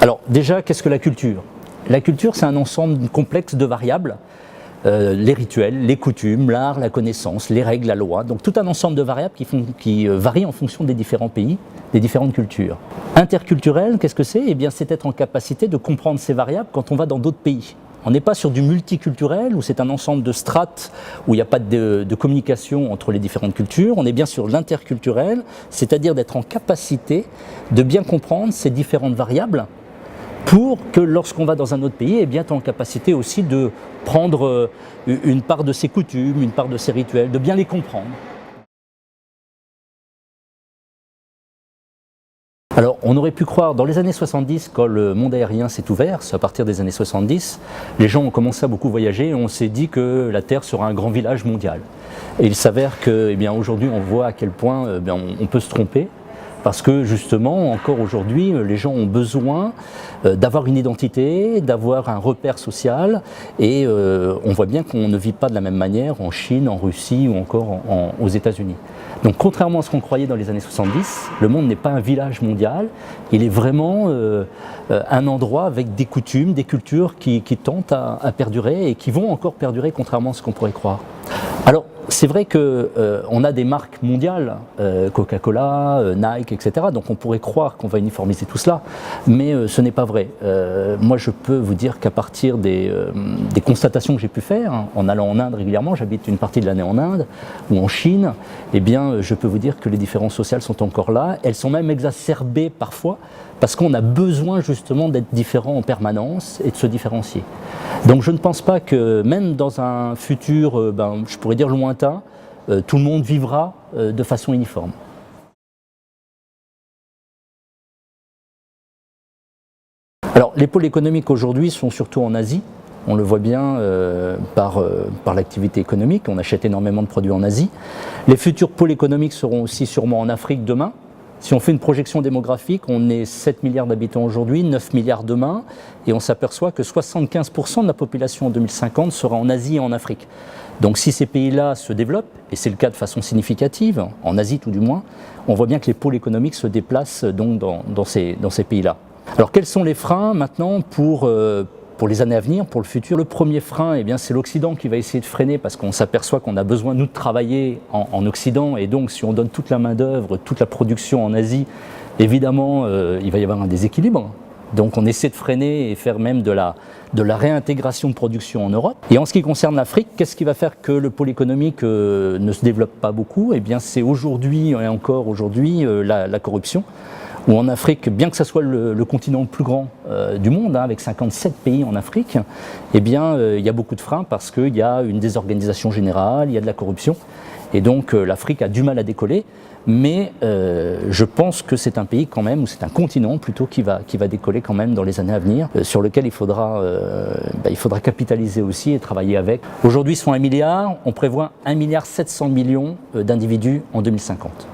Alors déjà, qu'est-ce que la culture? La culture, c'est un ensemble complexe de variables, les rituels, les coutumes, l'art, la connaissance, les règles, la loi, donc tout un ensemble de variables qui varient en fonction des différents pays, des différentes cultures. Interculturel, qu'est-ce que c'est? Eh bien, c'est être en capacité de comprendre ces variables quand on va dans d'autres pays. On n'est pas sur du multiculturel, où c'est un ensemble de strates, où il n'y a pas de communication entre les différentes cultures. On est bien sur l'interculturel, c'est-à-dire d'être en capacité de bien comprendre ces différentes variables, pour que lorsqu'on va dans un autre pays, eh bien, tu es en capacité aussi de prendre une part de ses coutumes, une part de ses rituels, de bien les comprendre. Alors, on aurait pu croire, dans les années 70, quand le monde aérien s'est ouvert, c'est à partir des années 70, les gens ont commencé à beaucoup voyager et on s'est dit que la Terre sera un grand village mondial. Et il s'avère qu'aujourd'hui, on voit à quel point on peut se tromper. Parce que justement, encore aujourd'hui, les gens ont besoin d'avoir une identité, d'avoir un repère social, et on voit bien qu'on ne vit pas de la même manière en Chine, en Russie ou encore aux États-Unis. Donc contrairement à ce qu'on croyait dans les années 70, le monde n'est pas un village mondial, il est vraiment un endroit avec des coutumes, des cultures qui tentent à perdurer et qui vont encore perdurer contrairement à ce qu'on pourrait croire. Alors, c'est vrai qu'on a des marques mondiales, Coca-Cola, Nike, etc. Donc on pourrait croire qu'on va uniformiser tout cela, mais ce n'est pas vrai. Moi je peux vous dire qu'à partir des constatations que j'ai pu faire, en allant en Inde régulièrement, j'habite une partie de l'année en Inde ou en Chine, eh bien je peux vous dire que les différences sociales sont encore là, elles sont même exacerbées parfois, parce qu'on a besoin justement d'être différent en permanence et de se différencier. Donc je ne pense pas que même dans un futur, je pourrais dire lointain, tout le monde vivra de façon uniforme. Alors les pôles économiques aujourd'hui sont surtout en Asie. On le voit bien par l'activité économique, on achète énormément de produits en Asie. Les futurs pôles économiques seront aussi sûrement en Afrique demain. Si on fait une projection démographique, on est 7 milliards d'habitants aujourd'hui, 9 milliards demain, et on s'aperçoit que 75% de la population en 2050 sera en Asie et en Afrique. Donc si ces pays-là se développent, et c'est le cas de façon significative, en Asie tout du moins, on voit bien que les pôles économiques se déplacent donc dans ces pays-là. Alors quels sont les freins maintenant pour les années à venir, pour le futur? Le premier frein, eh bien, c'est l'Occident qui va essayer de freiner parce qu'on s'aperçoit qu'on a besoin, nous, de travailler en Occident, et donc si on donne toute la main-d'œuvre, toute la production en Asie, évidemment, il va y avoir un déséquilibre. Donc on essaie de freiner et faire même de la réintégration de production en Europe. Et en ce qui concerne l'Afrique, qu'est-ce qui va faire que le pôle économique ne se développe pas beaucoup? Eh bien c'est aujourd'hui, et encore aujourd'hui, la corruption. Où en Afrique, bien que ce soit le continent le plus grand du monde, avec 57 pays en Afrique, eh bien, il y a beaucoup de freins parce qu'il y a une désorganisation générale, il y a de la corruption. Et donc l'Afrique a du mal à décoller, mais je pense que c'est un pays quand même, ou c'est un continent plutôt qui va décoller quand même dans les années à venir, sur lequel il faudra capitaliser aussi et travailler avec. Aujourd'hui, ils sont 1 milliard, on prévoit 1,7 milliard d'individus en 2050.